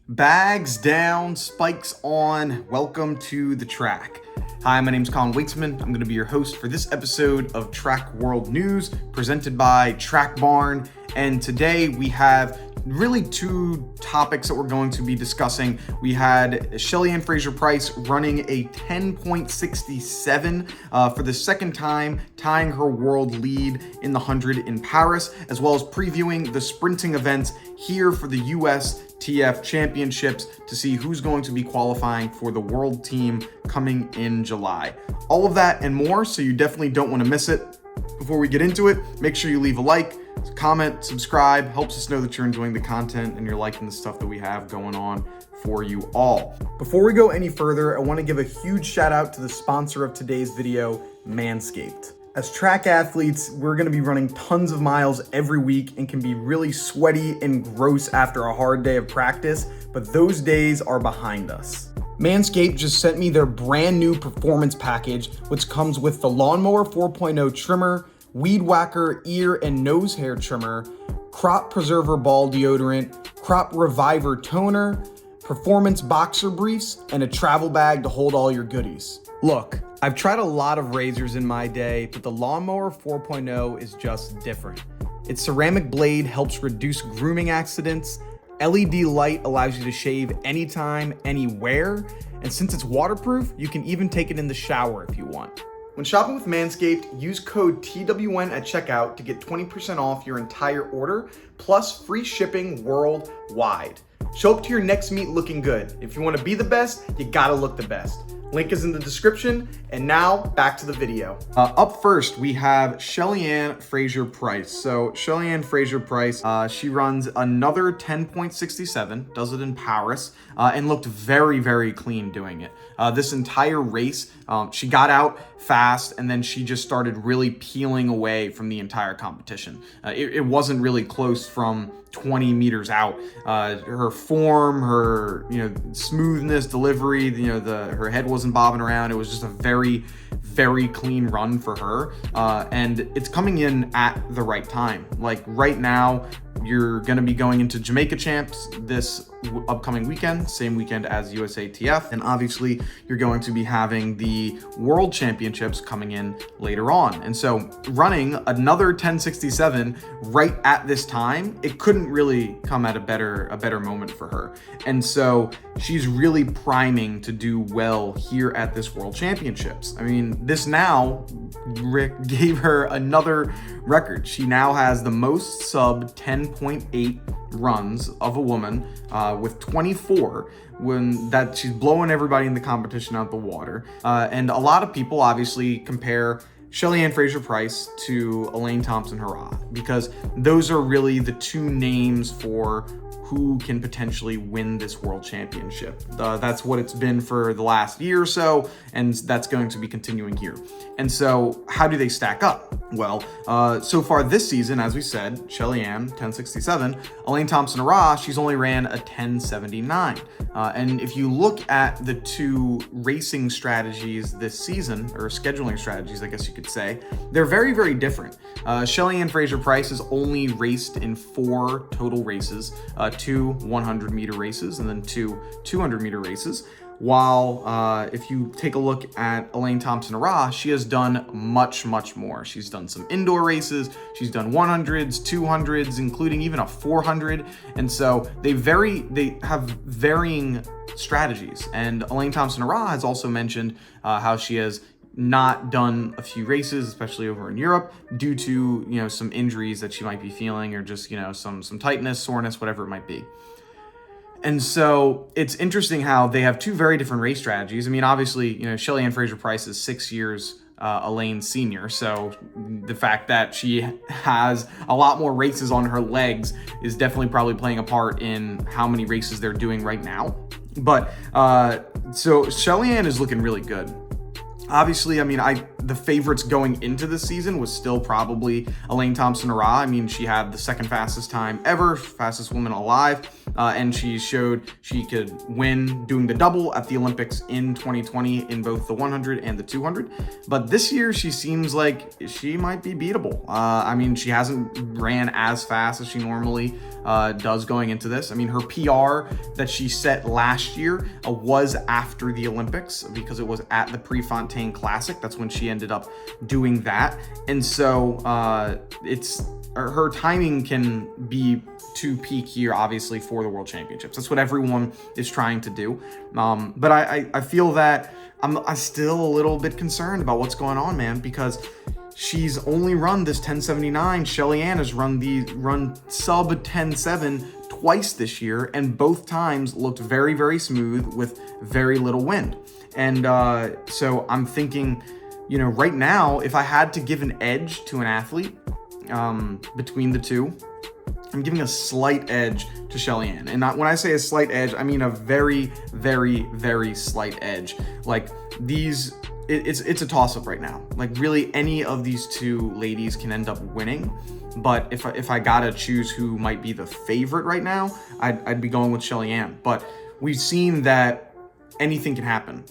Bags down, spikes on. Welcome to the track. Hi, my name is Colin Weitzman. I'm going to be your host for this episode of Track World News presented by Track Barn. And today we have really two topics that we're going to be discussing. We had Shelly and Fraser Pryce running a 10.67 for the second time, tying her world lead in the 100 in Paris, as well as previewing the sprinting events here for the USTF Championships to see who's going to be qualifying for the world team coming in July. All of that and more, so you definitely don't want to miss it. Before we get into it, make sure you leave a like, comment, subscribe, helps us know that you're enjoying the content and you're liking the stuff that we have going on for you all. Before we go any further, I want to give a huge shout out to the sponsor of today's video, Manscaped. As track athletes, we're going to be running tons of miles every week and can be really sweaty and gross after a hard day of practice, but those days are behind us. Manscaped just sent me their brand new performance package, which comes with the Lawnmower 4.0 trimmer, Weed Whacker ear and nose hair trimmer, Crop Preserver ball deodorant, Crop Reviver toner, performance boxer briefs, and a travel bag to hold all your goodies. Look, I've tried a lot of razors in my day, but the Lawnmower 4.0 is just different. Its ceramic blade helps reduce grooming accidents, LED light allows you to shave anytime, anywhere, and since it's waterproof, you can even take it in the shower if you want. When shopping with Manscaped, use code TWN at checkout to get 20% off your entire order, plus free shipping worldwide. Show up to your next meet looking good. If you want to be the best, you gotta look the best. Link is in the description, and now back to the video. Up first, we have Shelly Fraser Pryce. So Shelly Fraser Pryce, she runs another 10.67, does it in Paris, and looked very, very clean doing it. This entire race, she got out fast, and then she just started really peeling away from the entire competition. It wasn't really close from 20 meters out. Her form, her smoothness, delivery, her head wasn't bobbing around. It was just a very, very clean run for her, and it's coming in at the right time. Like right now, you're going to be going into Jamaica Champs this upcoming weekend, same weekend as USATF, and obviously you're going to be having the World Championships coming in later on. And so running another 10.67 right at this time, it couldn't really come at a better moment for her. And so she's really priming to do well here at this World Championships. I mean, this now gave her another record. She now has the most sub 10.8 runs of a woman with 24 she's blowing everybody in the competition out the water. And a lot of people obviously compare Shelly Fraser Pryce to Elaine Thompson-Herah because those are really the two names for who can potentially win this world championship. That's what it's been for the last year or so, and that's going to be continuing here. And so how do they stack up? Well, so far this season, as we said, Shelly 10.67, Elaine Thompson-Herah, she's only ran a 10.79. And if you look at the two racing strategies this season, or scheduling strategies, I guess you could say, they're very, very different. Shelly Fraser Pryce has only raced in 4 total races, 2 100-meter races and then 2 200-meter races. While if you take a look at Elaine Thompson-Herah, she has done much, much more. She's done some indoor races, she's done 100s, 200s, including even a 400. And so they have varying strategies. And Elaine Thompson-Herah has also mentioned how she has not done a few races, especially over in Europe, due to some injuries that she might be feeling, or just some tightness, soreness, whatever it might be. And so it's interesting how they have two very different race strategies. I mean, obviously, Shelly Fraser Pryce is 6 years Elaine's senior, so the fact that she has a lot more races on her legs is definitely probably playing a part in how many races they're doing right now. But so Shelly is looking really good. Obviously, I mean, the favorites going into the season was still probably Elaine Thompson-Herah. I mean, she had the second fastest time ever, fastest woman alive. and she showed she could win doing the double at the Olympics in 2020 in both the 100 and the 200. But this year, she seems like she might be beatable. I mean, she hasn't ran as fast as she normally does going into this. I mean, her PR that she set last year was after the Olympics because it was at the Prefontaine Classic. That's when she ended up doing that. And so her timing can be to peak here, obviously, for the World Championships. That's what everyone is trying to do. But I feel that I'm still a little bit concerned about what's going on, man, because she's only run this 1079. Shelly Ann has run sub 10.7 twice this year, and both times looked very, very smooth with very little wind. And so I'm thinking, right now, if I had to give an edge to an athlete between the two, I'm giving a slight edge to Shelly Ann. And when I say a slight edge, I mean a very, very, very slight edge. Like it's a toss-up right now. Like really any of these two ladies can end up winning. But if I gotta choose who might be the favorite right now, I'd be going with Shelly Ann. But we've seen that anything can happen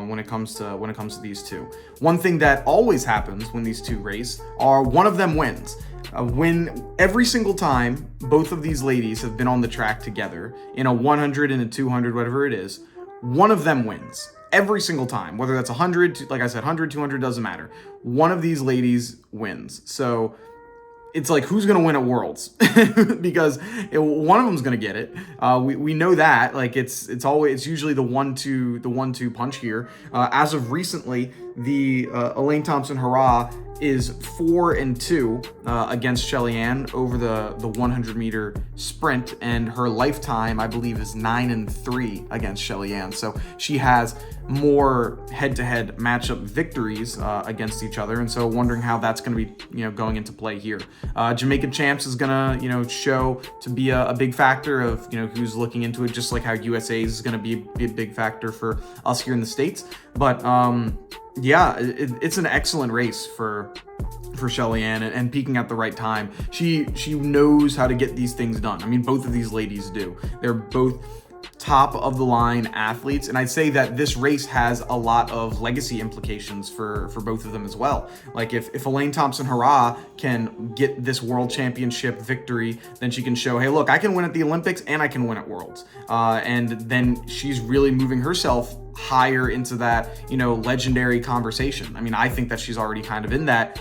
when it comes to these two. One thing that always happens when these two race are one of them wins. When every single time both of these ladies have been on the track together in a 100 and a 200, whatever it is, one of them wins. Every single time, whether that's 100, like I said, 100, 200, doesn't matter. One of these ladies wins. So it's like, who's going to win at Worlds? Because one of them's going to get it. We know that. Like it's usually the 1-2 punch here. As of recently, the Elaine Thompson-Herah is 4-2 against Shelly Ann over the 100-meter sprint, and her lifetime, I believe, is 9-3 against Shelly Ann. So she has more head-to-head matchup victories against each other, and so wondering how that's going to be, going into play here. Jamaican Champs is going to, show to be a big factor of, who's looking into it, just like how USA's is going to be a big factor for us here in the States. But yeah, it's an excellent race for Shelly Ann and peaking at the right time. She knows how to get these things done. I mean, both of these ladies do. They're both top of the line athletes, and I'd say that this race has a lot of legacy implications for both of them as well. Like if Elaine Thompson-Herah can get this world championship victory, then she can show, hey, look, I can win at the Olympics and I can win at Worlds. And then she's really moving herself higher into that, legendary conversation. I mean, I think that she's already kind of in that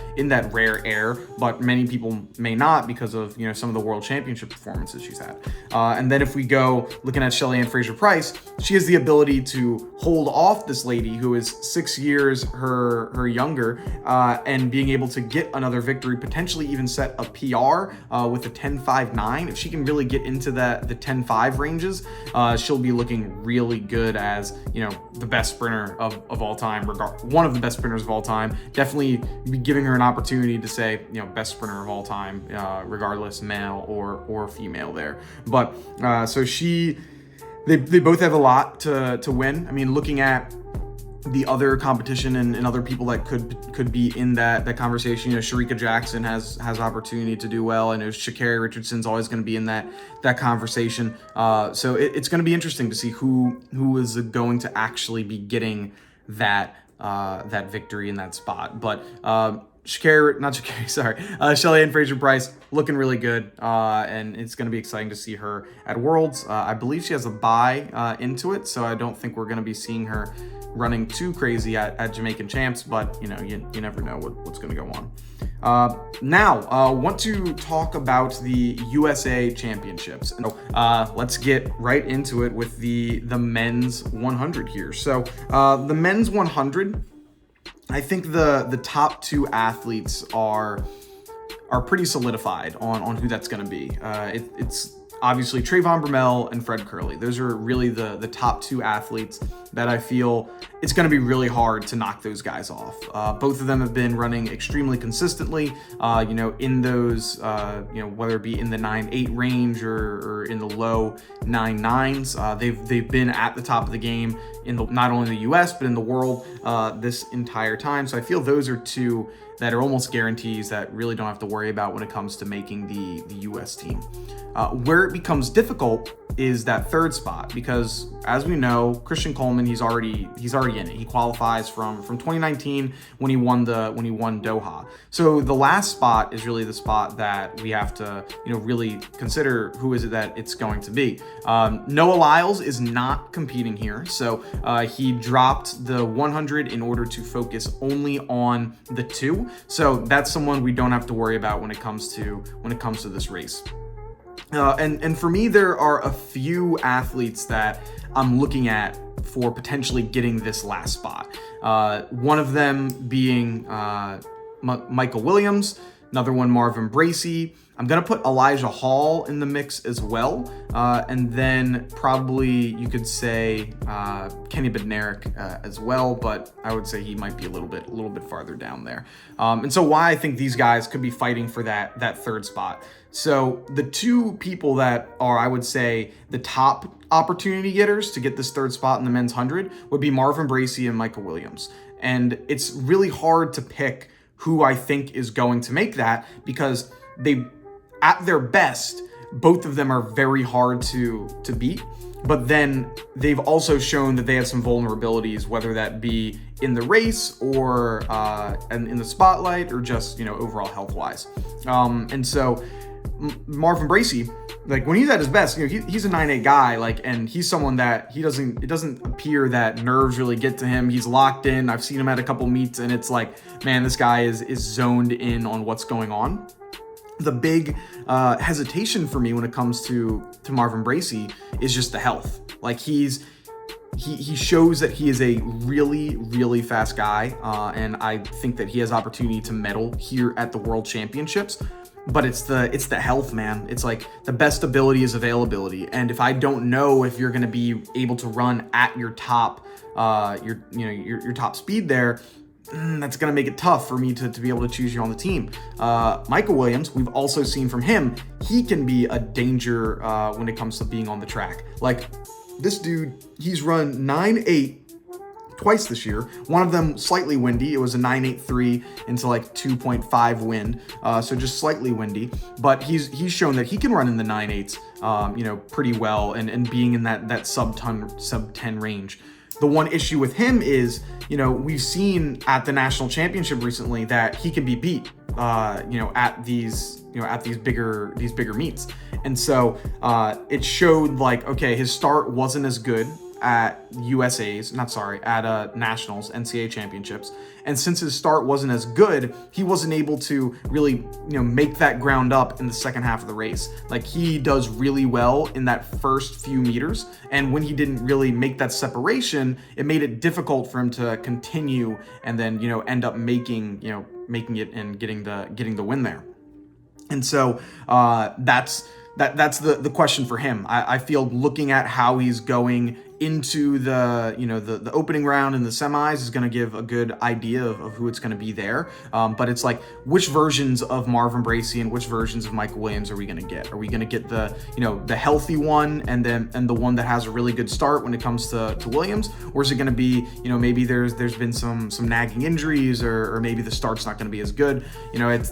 rare air, but many people may not because of, some of the world championship performances she's had. And then if we go looking at Shelly Ann Fraser Pryce, she has the ability to hold off this lady who is 6 years her younger, and being able to get another victory, potentially even set a PR with a 10.59. If she can really get into the 10.5 ranges, she'll be looking really good as, the best sprinter of all time, one of the best sprinters of all time. Definitely be giving her an opportunity to say, best sprinter of all time, regardless male or female there. But so they both have a lot to win. I mean, looking at the other competition and other people that could be in that conversation, Shericka Jackson has opportunity to do well. I know Sha'Carri Richardson's always going to be in that conversation. So it's going to be interesting to see who is going to actually be getting that victory in that spot. But Shelly Ann Fraser Pryce looking really good, and it's going to be exciting to see her at Worlds. I believe she has a bye into it, so I don't think we're going to be seeing her running too crazy at Jamaican Champs, but you never know what's going to go on. Now, want to talk about the USA Championships. Let's get right into it with the men's 100 here. So the men's 100, I think the top two athletes are pretty solidified on who that's going to be. It's obviously Trayvon Bromell and Fred Kerley. Those are really the top two athletes that I feel it's going to be really hard to knock those guys off. Both of them have been running extremely consistently, in those, whether it be in the 9.8 range or in the low 9.9s. They've been at the top of the game in not only the US, but in the world this entire time. So I feel those are two that are almost guarantees that really don't have to worry about when it comes to making the US team. Where it becomes difficult is that third spot, because as we know, Christian Coleman, he's already in it. He qualifies from 2019 when he won Doha. So the last spot is really the spot that we have to really consider who is it that it's going to be. Noah Lyles is not competing here, so he dropped the 100 in order to focus only on the 2. So that's someone we don't have to worry about when it comes to this race. And for me, there are a few athletes that I'm looking at for potentially getting this last spot. One of them being Michael Williams, another one Marvin Bracey. I'm going to put Elijah Hall in the mix as well. And then probably you could say Kenny Bednarik as well, but I would say he might be a little bit farther down there. And so why I think these guys could be fighting for that third spot. So the two people that are, I would say, the top opportunity getters to get this third spot in the men's 100 would be Marvin Bracey and Michael Williams. And it's really hard to pick who I think is going to make that, because they, at their best, both of them are very hard to beat. But then they've also shown that they have some vulnerabilities, whether that be in the race or in the spotlight, or just overall health-wise. And so Marvin Bracey, like when he's at his best, he's a 9'8" guy, and he's someone that it doesn't appear that nerves really get to him. He's locked in. I've seen him at a couple meets, and it's like, man, this guy is zoned in on what's going on. The big hesitation for me when it comes to Marvin Bracey is just the health. Like he shows that he is a really, really fast guy, and I think that he has opportunity to medal here at the World Championships. But it's the health, man. It's like the best ability is availability, and if I don't know if you're going to be able to run at your top, your top speed there, that's going to make it tough for me to be able to choose you on the team. Michael Williams, we've also seen from him, he can be a danger when it comes to being on the track. Like this dude, he's run 9.8 twice this year. One of them slightly windy. It was a 9.83 into like 2.5 wind, so just slightly windy. But he's shown that he can run in the 9.8s, pretty well, and being in that sub 10 range. The one issue with him is, we've seen at the national championship recently that he can be beat, at these bigger meets. And so it showed like, okay, his start wasn't as good at nationals, NCAA championships. And since his start wasn't as good, he wasn't able to really, make that ground up in the second half of the race. Like he does really well in that first few meters. And when he didn't really make that separation, it made it difficult for him to continue and then, end up making it and getting the win there. And so that's the question for him. I feel looking at how he's going into the opening round and the semis is going to give a good idea of who it's going to be there. But it's like, which versions of Marvin Bracey and which versions of Michael Williams are we going to get? Are we going to get the healthy one and the one that has a really good start when it comes to Williams? Or is it going to be, maybe there's been some nagging injuries, or maybe the start's not going to be as good?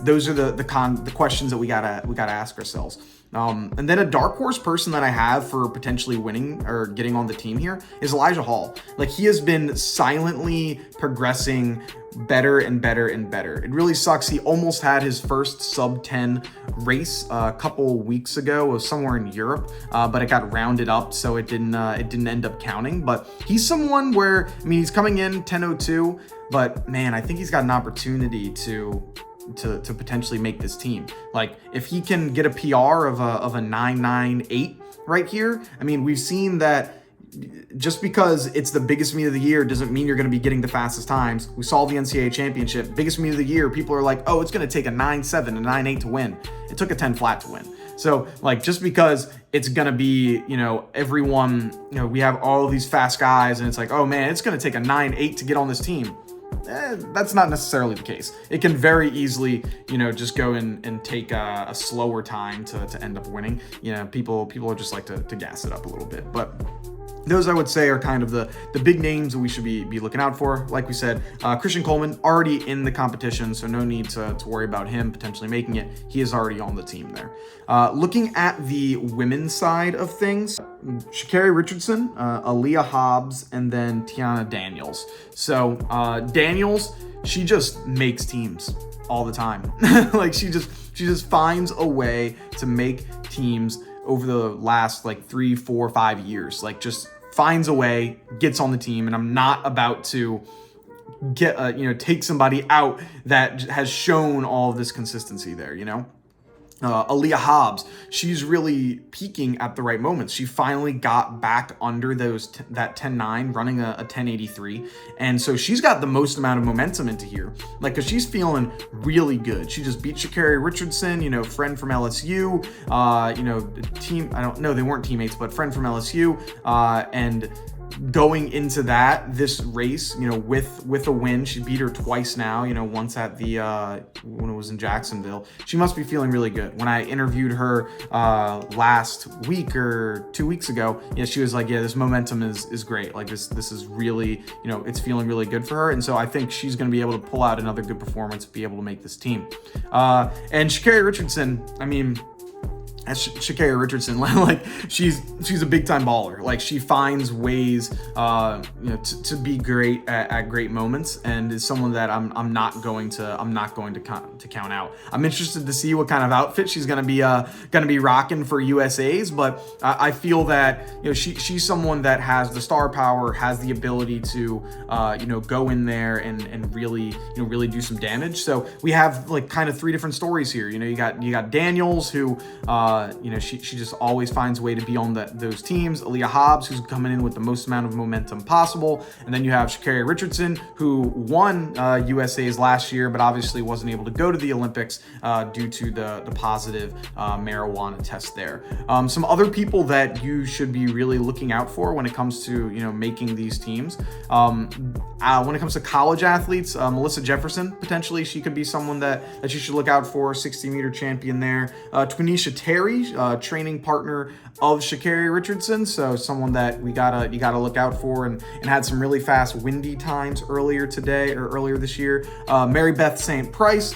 Those are the questions that we gotta ask ourselves. And then a dark horse person that I have for potentially winning or getting on the team here is Elijah Hall. Like he has been silently progressing better and better and better. It really sucks. He almost had his first sub 10 race a couple weeks ago. It was somewhere in Europe, but it got rounded up, so it didn't end up counting. But he's someone where, he's coming in 10:02, but man, I think he's got an opportunity to potentially make this team. Like if he can get a PR of a 9.98 right here, we've seen that just because it's the biggest meet of the year doesn't mean you're going to be getting the fastest times. We saw the NCAA championship, biggest meet of the year. People are like, oh, it's going to take a 9.7, a 9.8 to win. It took a 10 flat to win. So like, just because it's going to be, everyone, we have all of these fast guys and it's like, oh man, it's going to take a 9.8 to get on this team. That's not necessarily the case. It can very easily, just go and take a slower time to end up winning. People are just like to gas it up a little bit. But those I would say are kind of the big names that we should be looking out for. Like we said, Christian Coleman already in the competition, so no need to worry about him potentially making it. He is already on the team there. Looking at the women's side of things, Sha'Carri Richardson, Aaliyah Hobbs, and then Tiana Daniels. So Daniels, she just makes teams all the time. Like she just finds a way to make teams over the last like 3, 4, 5 years. Like just finds a way, gets on the team, and I'm not about to get take somebody out that has shown all of this consistency there, Aaliyah Hobbs, she's really peaking at the right moments. She finally got back under that 10.9, running a 10.83, and so she's got the most amount of momentum into here, like, because she's feeling really good. She just beat Sha'Carri Richardson, friend from LSU, team. I don't know, they weren't teammates, but friend from LSU, and going into this race, with a win. She beat her twice now, once at the when it was in Jacksonville. She must be feeling really good. When I interviewed her last week or 2 weeks ago, she was like, this momentum is great. Like this is really, it's feeling really good for her. And so I think she's going to be able to pull out another good performance, be able to make this team. And Sha'Carri Richardson, Sha'Carri Richardson, like she's a big time baller. Like she finds ways, to be great at great moments, and is someone that I'm not going to count out. I'm interested to see what kind of outfit she's gonna be rocking for USA's, but I feel that she's someone that has the star power, has the ability to go in there and really do some damage. So we have like kind of 3 different stories here. You got Daniels, who she just always finds a way to be on those teams. Aaliyah Hobbs, who's coming in with the most amount of momentum possible. And then you have Sha'Carri Richardson, who won USA's last year, but obviously wasn't able to go to the Olympics due to the positive marijuana test there. Some other people that you should be really looking out for when it comes to making these teams. When it comes to college athletes, Melissa Jefferson, potentially, she could be someone that you should look out for, 60-meter champion there. Twanisha Terry, training partner of Sha'Carri Richardson, so someone that you gotta look out for, and had some really fast windy times earlier this year. Mary Beth St. Price,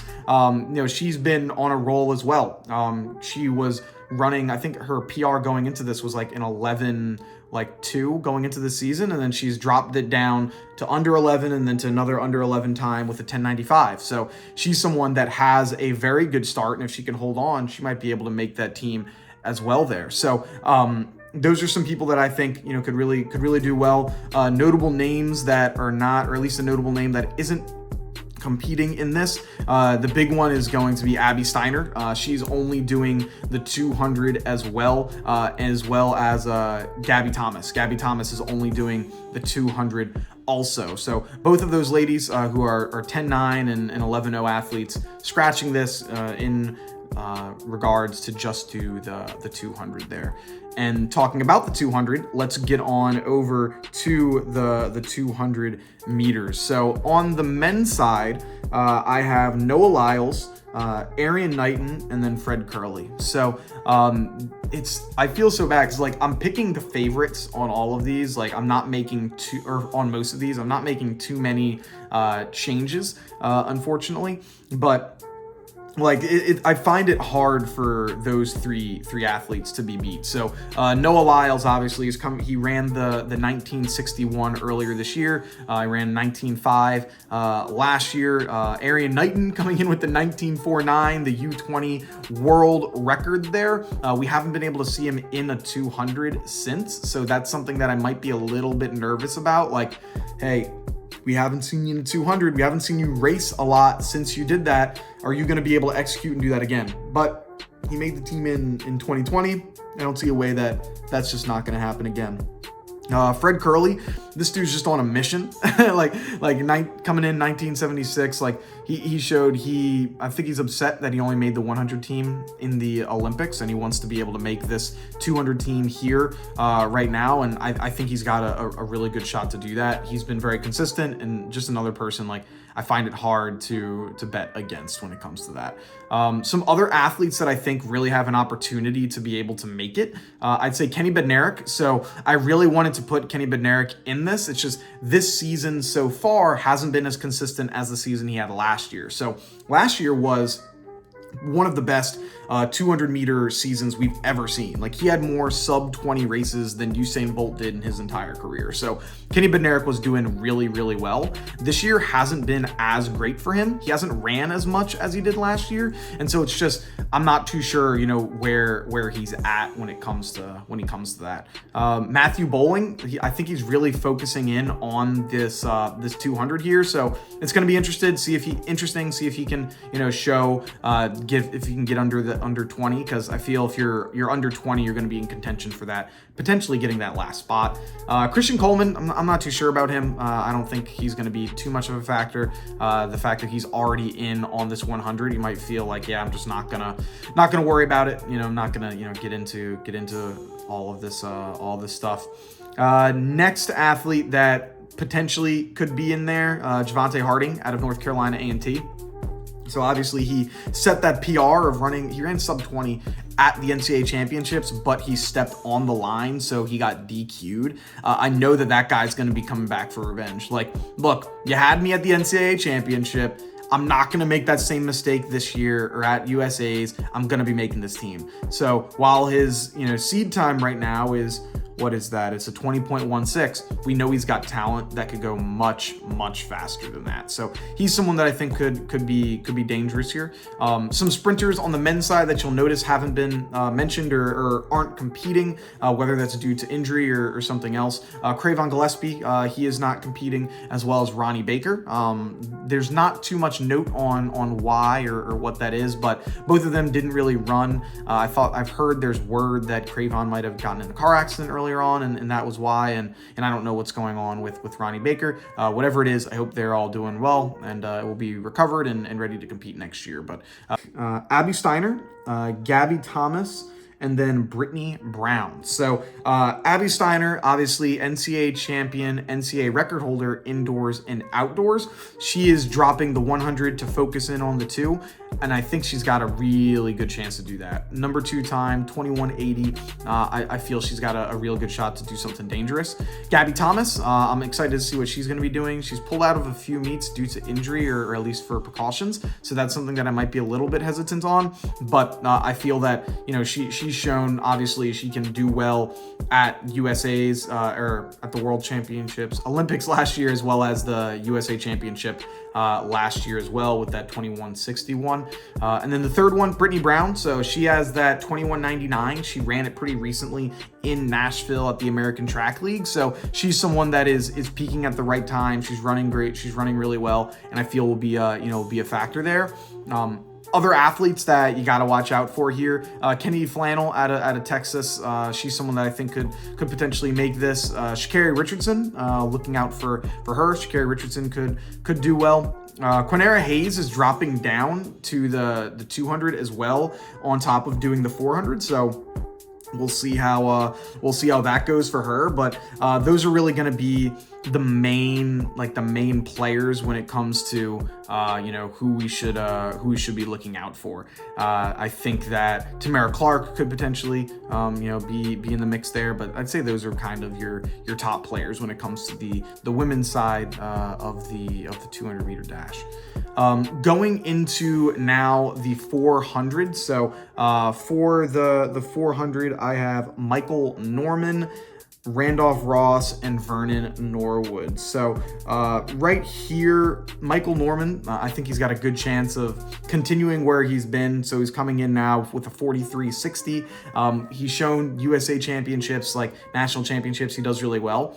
she's been on a roll as well. She was running, I think her PR going into this was like an 11.2 going into the season, and then she's dropped it down to under 11, and then to another under 11 time with a 10.95. So she's someone that has a very good start, and if she can hold on, she might be able to make that team as well there. So those are some people that I think could really do well. Notable names that are not, or at least a notable name that isn't competing in this. The big one is going to be Abby Steiner. She's only doing the 200 as well as Gabby Thomas. Gabby Thomas is only doing the 200 also. So both of those ladies who are 10.9 and 11.0 athletes, scratching this in regards to just do the 200 there. And talking about the 200, let's get on over to the 200 meters. So on the men's side, I have Noah Lyles, Arian Knighton, and then Fred Curley. So I feel so bad because I'm picking the favorites on all of these. Like I'm not making on most of these, I'm not making too many changes, unfortunately. But I find it hard for those three athletes to be beat. So Noah Lyles obviously he ran the 1961 earlier this year. He ran 19.5 last year. Arian Knighton coming in with the 19.49, the U20 world record there. We haven't been able to see him in a 200 since, so that's something that I might be a little bit nervous about. Like, hey, we haven't seen you in 200. We haven't seen you race a lot since you did that. Are you going to be able to execute and do that again? But he made the team in 2020. I don't see a way that's just not going to happen again. Fred Curley, this dude's just on a mission. coming in 1976, he showed I think he's upset that he only made the 100 team in the Olympics, and he wants to be able to make this 200 team here right now, and I think he's got a really good shot to do that. He's been very consistent, and just another person, I find it hard to bet against when it comes to that. Some other athletes that I think really have an opportunity to be able to make it, I'd say Kenny Bednarik. So I really wanted to put Kenny Bednarik in this. It's just this season so far hasn't been as consistent as the season he had last year. So last year was one of the best 200-meter seasons we've ever seen. Like, he had more sub-20 races than Usain Bolt did in his entire career. So Kenny Bednarik was doing really, really well. This year hasn't been as great for him. He hasn't ran as much as he did last year. And so it's just, I'm not too sure, where he's at when it comes to that. Matthew Bowling, I think he's really focusing in on this 200 here. So it's going to be interesting, see if he can, show, if he can get under 20, because I feel if you're under 20, you're going to be in contention for that, potentially getting that last spot. Christian Coleman, I'm not too sure about him. I don't think he's going to be too much of a factor. The fact that he's already in on this 100, you might feel like, yeah, I'm just not gonna worry about it. I'm not gonna get into all of this stuff. Next athlete that potentially could be in there, Javante Harding out of North Carolina A&T. So obviously he set that PR of running, he ran sub 20 at the NCAA championships, but he stepped on the line, so he got DQ'd. I know that guy's going to be coming back for revenge. Like, look, you had me at the NCAA championship. I'm not going to make that same mistake this year or at USA's. I'm going to be making this team. So while his, seed time right now is, what is that? It's a 20.16. We know he's got talent that could go much, much faster than that. So he's someone that I think could be dangerous here. Some sprinters on the men's side that you'll notice haven't been mentioned or aren't competing, whether that's due to injury or something else. Cravon Gillespie, he is not competing, as well as Ronnie Baker. There's not too much note on why or what that is, but both of them didn't really run. I've heard there's word that Cravon might have gotten in a car accident earlier on, and that was why, and I don't know what's going on with Ronnie Baker. Whatever it is, I hope they're all doing well, and it will be recovered and ready to compete next year. But Abby Steiner, Gabby Thomas, and then Brittany Brown. So Abby Steiner, obviously NCAA champion, NCAA record holder indoors and outdoors. She is dropping the 100 to focus in on the 2, and I think she's got a really good chance to do that. Number 2 time, 21.80. I feel she's got a real good shot to do something dangerous. Gabby Thomas, I'm excited to see what she's going to be doing. She's pulled out of a few meets due to injury or at least for precautions, so that's something that I might be a little bit hesitant on, but I feel that, she's shown, obviously, she can do well at USA's or at the World Championships, Olympics last year, as well as the USA Championship last year as well with that 21.61. And then the third one, Brittany Brown. So she has that 21.99. She ran it pretty recently in Nashville at the American Track League. So she's someone that is peaking at the right time. She's running great. She's running really well, and I feel will be a factor there. Other athletes that you got to watch out for here, Kennedy Flannel out of Texas. She's someone that I think could potentially make this. Sha'Carri Richardson, looking out for her. Sha'Carri Richardson could do well. Quinera Hayes is dropping down to the 200 as well, on top of doing the 400. So we'll see how that goes for her. But those are really going to be the main players when it comes to who we should be looking out for. I think that Tamara Clark could potentially be in the mix there, but I'd say those are kind of your top players when it comes to the women's side of the 200 meter dash. Going into now the 400. So for the 400, I have Michael Norman, Randolph Ross, and Vernon Norwood. So right here, Michael Norman, I think he's got a good chance of continuing where he's been. So he's coming in now with a 43.60. He's shown USA championships, like national championships, he does really well.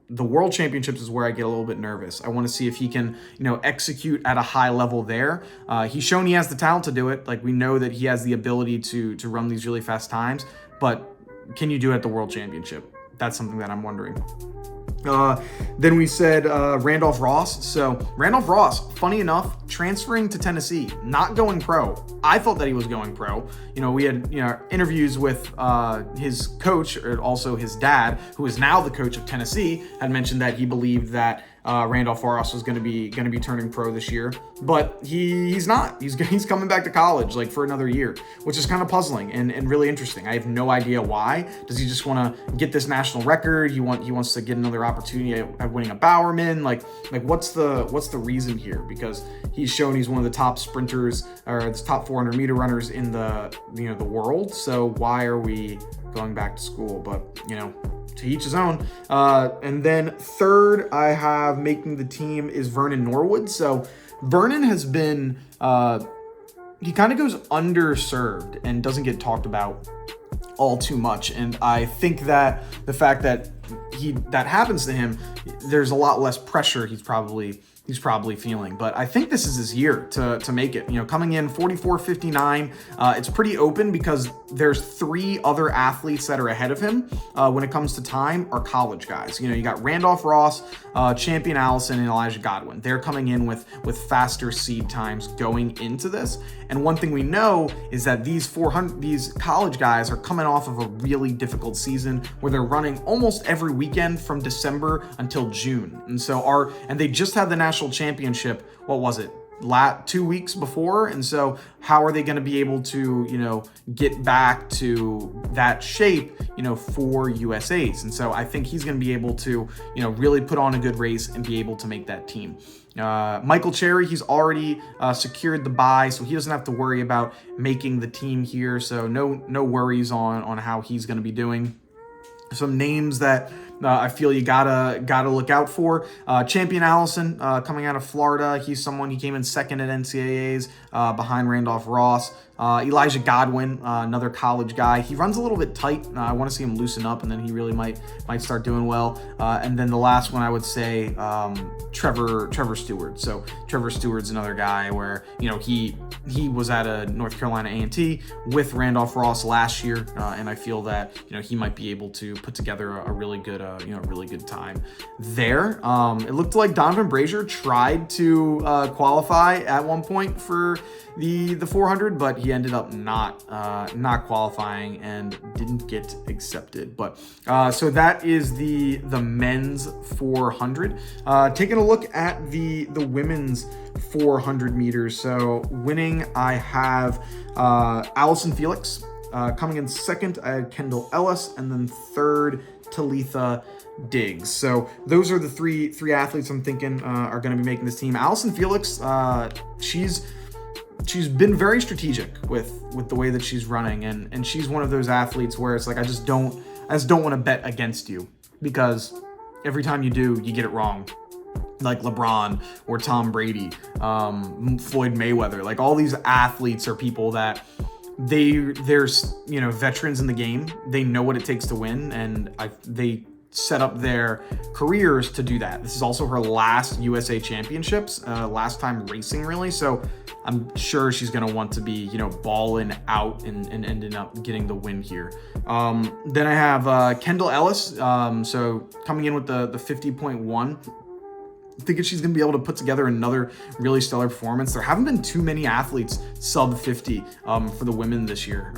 The World Championships is where I get a little bit nervous. I want to see if he can, execute at a high level there. He's shown he has the talent to do it. Like, we know that he has the ability to run these really fast times, but can you do it at the World Championship? That's something that I'm wondering. Then we said Randolph Ross. So Randolph Ross, funny enough, transferring to Tennessee, not going pro. I thought that he was going pro. We had interviews with his coach, or also his dad, who is now the coach of Tennessee, had mentioned that he believed that Randolph Ross was going to be turning pro this year, but he's not. He's coming back to college like for another year, which is kind of puzzling and really interesting. I have no idea why. Does he just want to get this national record? He wants to get another opportunity at winning a Bowerman. Like what's the reason here? Because he's shown he's one of the top sprinters or the top 400 meter runners in the world. So why are we going back to school? But to each his own. And then third, I have making the team is Vernon Norwood. So Vernon has been, he kind of goes underserved and doesn't get talked about all too much. And I think that the fact that that happens to him, there's a lot less pressure he's probably feeling. But I think this is his year to make it. Coming in 44.59, it's pretty open because there's 3 other athletes that are ahead of him when it comes to time are college guys. You got Randolph Ross, Champion Allison, and Elijah Godwin. They're coming in with faster seed times going into this. And one thing we know is that these college guys are coming off of a really difficult season where they're running almost every weekend from December until June. And they just had the national championship, what was it, 2 weeks before? And so how are they going to be able to get back to that shape for USA's? And so I think he's going to be able to really put on a good race and be able to make that team. Michael Cherry, he's already secured the bye, so he doesn't have to worry about making the team here, so no worries on how he's going to be doing. Some names that I feel you gotta look out for. Champion Allison, coming out of Florida. He came in second at NCAAs behind Randolph Ross. Elijah Godwin, another college guy. He runs a little bit tight. I want to see him loosen up, and then he really might start doing well. And then the last one I would say, Trevor Stewart. So Trevor Stewart's another guy where he was at a North Carolina A&T with Randolph Ross last year, and I feel that he might be able to put together a really good time there. It looked like Donovan Brazier tried to qualify at one point for the 400, but he ended up not qualifying and didn't get accepted. But so that is the men's 400. Taking a look at the women's 400 meters. So winning, I have Allison Felix. Coming in second, I had Kendall Ellis, and then third, Talitha Diggs. So those are the three athletes I'm thinking are going to be making this team. Allison Felix, she's been very strategic with the way that she's running, and she's one of those athletes where it's like I just don't want to bet against you, because every time you do, you get it wrong. Like LeBron or Tom Brady, Floyd Mayweather, like all these athletes are people that they're veterans in the game. They know what it takes to win, and they set up their careers to do that. This is also her last USA Championships, last time racing really. So I'm sure she's going to want to be, balling out and ending up getting the win here. Then I have Kendall Ellis. So coming in with the 50.1. I think she's going to be able to put together another really stellar performance. There haven't been too many athletes sub 50 for the women this year.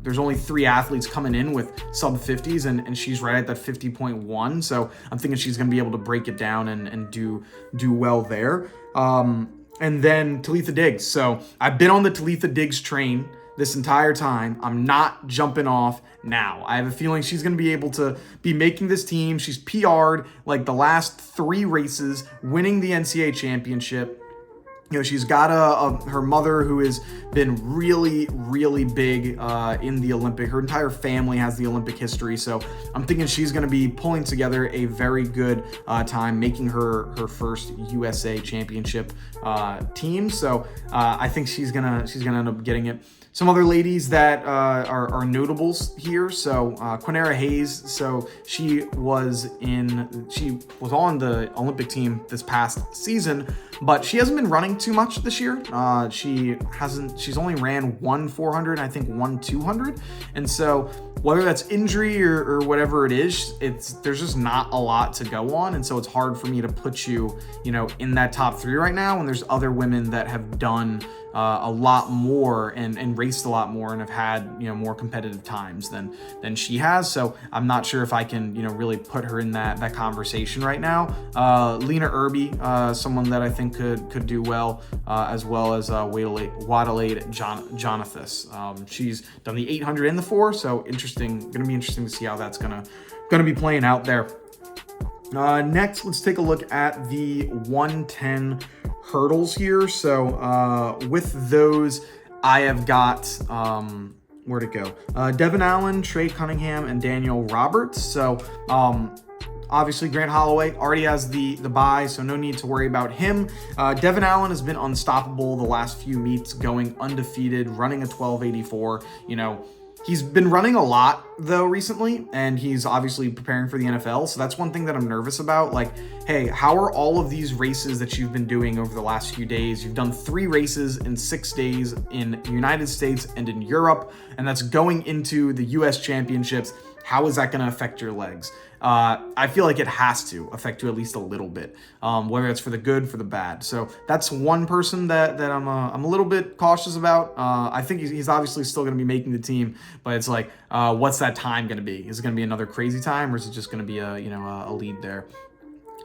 There's only 3 athletes coming in with sub 50s, and she's right at that 50.1. So I'm thinking she's going to be able to break it down and do well there. And then Talitha Diggs. So I've been on the Talitha Diggs train this entire time. I'm not jumping off now. I have a feeling she's going to be able to be making this team. She's PR'd like the last 3 races, winning the NCAA championship. She's got her mother who has been really, really big in the Olympic. Her entire family has the Olympic history. So I'm thinking she's going to be pulling together a very good time, making her first USA championship team. So I think she's gonna end up getting it. Some other ladies that are notables here. So Quinera Hayes. So she was on the Olympic team this past season, but she hasn't been running too much this year. She's only ran 1 400, I think 1 200. And so whether that's injury or whatever it is, there's just not a lot to go on. And so it's hard for me to put you, in that top 3 right now when there's other women that have done a lot more and raced a lot more and have had, more competitive times than she has. So I'm not sure if I can, really put her in that conversation right now. Lena Irby, someone that I think could do well, as well as Wadelaide Jonathas. She's done the 800 and the 4, so going to be interesting to see how that's gonna be playing out there. Next, let's take a look at the 110 hurdles here. So with those, I have got where to go. Devin Allen, Trey Cunningham, and Daniel Roberts. So obviously, Grant Holloway already has the bye, so no need to worry about him. Devin Allen has been unstoppable the last few meets, going undefeated, running a 1284. He's been running a lot, though, recently, and he's obviously preparing for the NFL, so that's one thing that I'm nervous about. Like, hey, how are all of these races that you've been doing over the last few days? You've done 3 races in 6 days in the United States and in Europe, and that's going into the U.S. Championships. How is that going to affect your legs? I feel like it has to affect you at least a little bit, whether it's for the good, for the bad. So that's one person that I'm a little bit cautious about. I think he's obviously still going to be making the team, but it's like, what's that time going to be? Is it going to be another crazy time, or is it just going to be a lead there?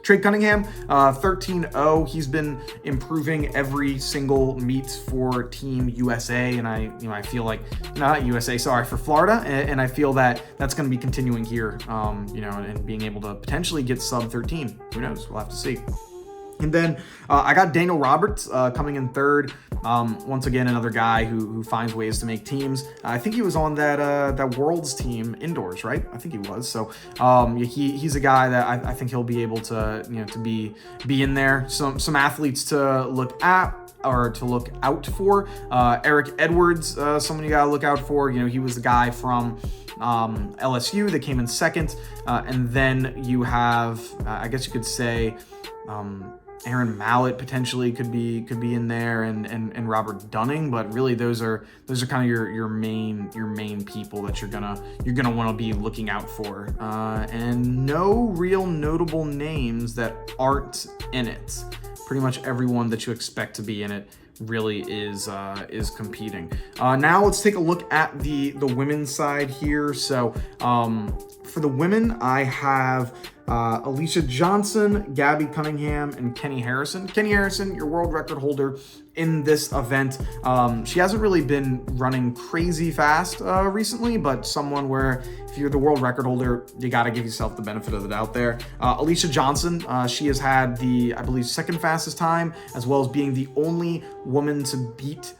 Trey Cunningham, 13-0. He's been improving every single meet for Team USA, and I feel like not USA, sorry, for Florida, and I feel that that's going to be continuing here, and being able to potentially get sub 13. Who knows? We'll have to see. And then I got Daniel Roberts coming in third. Once again, another guy who finds ways to make teams. I think he was on that Worlds team indoors, right? I think he was. So he's a guy that I think he'll be able to to be in there. Some athletes to look at or to look out for. Eric Edwards, someone you gotta look out for. He was the guy from LSU that came in second, and then you have I guess you could say. Aaron Mallett potentially could be in there, and Robert Dunning, but really those are kind of your main people that you're gonna want to be looking out for, and no real notable names that aren't in it. Pretty much everyone that you expect to be in it really is competing. Now let's take a look at the women's side here. So for the women, I have Alicia Johnson, Gabby Cunningham, and Kenny Harrison. Kenny Harrison, your world record holder in this event. She hasn't really been running crazy fast recently, but someone where if you're the world record holder, you got to give yourself the benefit of the doubt there. Alicia Johnson, she has had the, I believe, second fastest time, as well as being the only woman to beat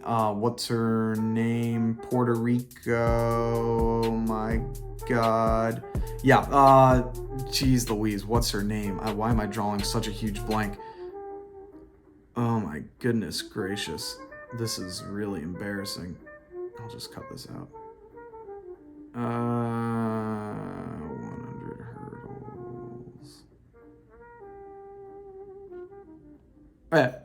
what's her name? Puerto Rico. Oh my God. Yeah. Geez Louise. What's her name? Why am I drawing such a huge blank? Oh my goodness gracious. This is really embarrassing. I'll just cut this out. 100 hurdles.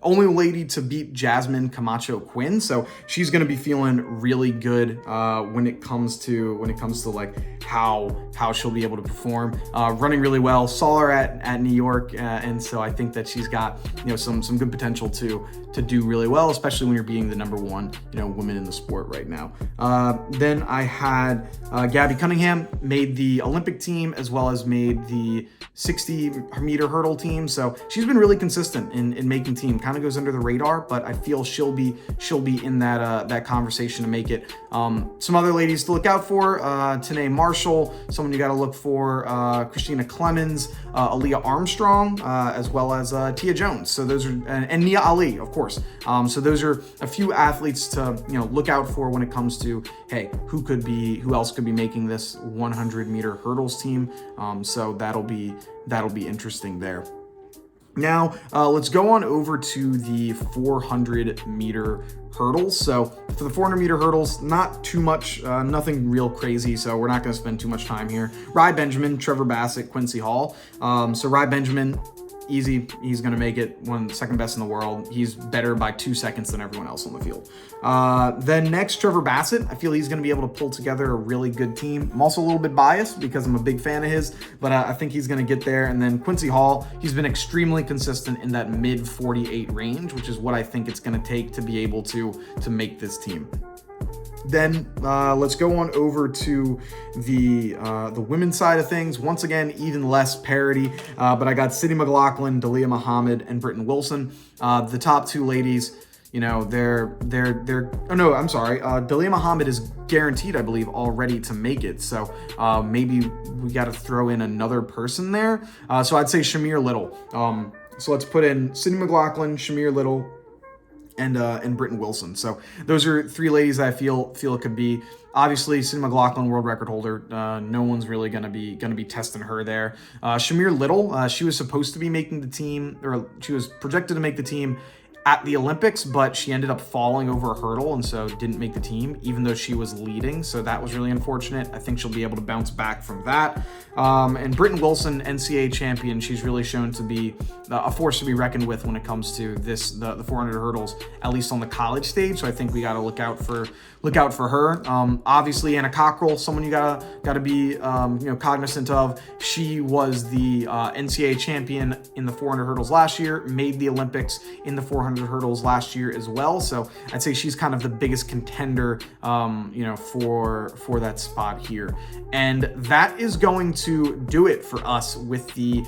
Only lady to beat Jasmine Camacho Quinn, so she's going to be feeling really good when it comes to like how she'll be able to perform. Running really well. Saw her at New York, and so I think that she's got some good potential to do really well, especially when you're being the number one woman in the sport right now. Then I had Gabby Cunningham made the Olympic team as well as made the 60-meter hurdle team, so she's been really consistent in making team. Kind of goes under the radar, but I feel she'll be in that conversation to make it. Some other ladies to look out for: Tanae Marshall, someone you got to look for; Christina Clemens, Aaliyah Armstrong, as well as Tia Jones. So those are and Nia Ali, of course. So those are a few athletes to look out for when it comes to who else could be making this 100-meter hurdles team. So that'll be interesting there. Now, let's go on over to the 400-meter hurdles. So for the 400-meter hurdles, not too much, nothing real crazy, so we're not going to spend too much time here. Rai Benjamin, Trevor Bassett, Quincy Hall. So Rai Benjamin, easy. He's going to make it second best in the world. He's better by 2 seconds than everyone else on the field. Then next, Trevor Bassett. I feel he's going to be able to pull together a really good team. I'm also a little bit biased because I'm a big fan of his, but I think he's going to get there. And then Quincy Hall, he's been extremely consistent in that mid 48 range, which is what I think it's going to take to be able to make this team. Then let's go on over to the women's side of things. Once again, even less parity, but I got Sydney McLaughlin, Dalia Muhammad, and Britton Wilson. The top two ladies, you know, oh no, I'm sorry. Dalia Muhammad is guaranteed, I believe, already to make it. So maybe we got to throw in another person there. So I'd say Shamir Little. So let's put in Sydney McLaughlin, Shamir Little, and Britton Wilson. So those are three ladies that I feel it could be. Obviously, Sydney McLaughlin, world record holder. No one's really gonna be testing her there. Shamir Little, she was supposed to be making the team, or she was projected to make the team at the Olympics, but she ended up falling over a hurdle and so didn't make the team, even though she was leading. So that was really unfortunate. I think she'll be able to bounce back from that. And Britton Wilson, NCAA champion, she's really shown to be a force to be reckoned with when it comes to the 400 hurdles, at least on the college stage. So I think we got to look out for her. Obviously, Anna Cockrell, someone you gotta be cognizant of. She was the NCAA champion in the 400 hurdles last year, made the Olympics in the 400 hurdles last year as well. So I'd say she's kind of the biggest contender, for that spot here. And that is going to do it for us with the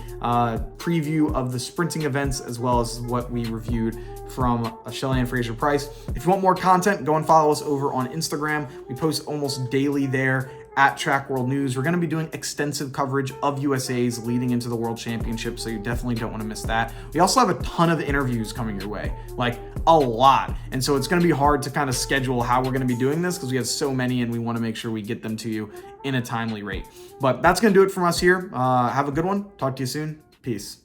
preview of the sprinting events, as well as what we reviewed from Shelly and Fraser Pryce. If you want more content, go and follow us over on Instagram. We post almost daily there at Track World News. We're going to be doing extensive coverage of USA's leading into the World Championship, so you definitely don't want to miss that. We also have a ton of interviews coming your way, like a lot. And so it's going to be hard to kind of schedule how we're going to be doing this because we have so many and we want to make sure we get them to you in a timely rate. But that's going to do it from us here. Have a good one. Talk to you soon. Peace.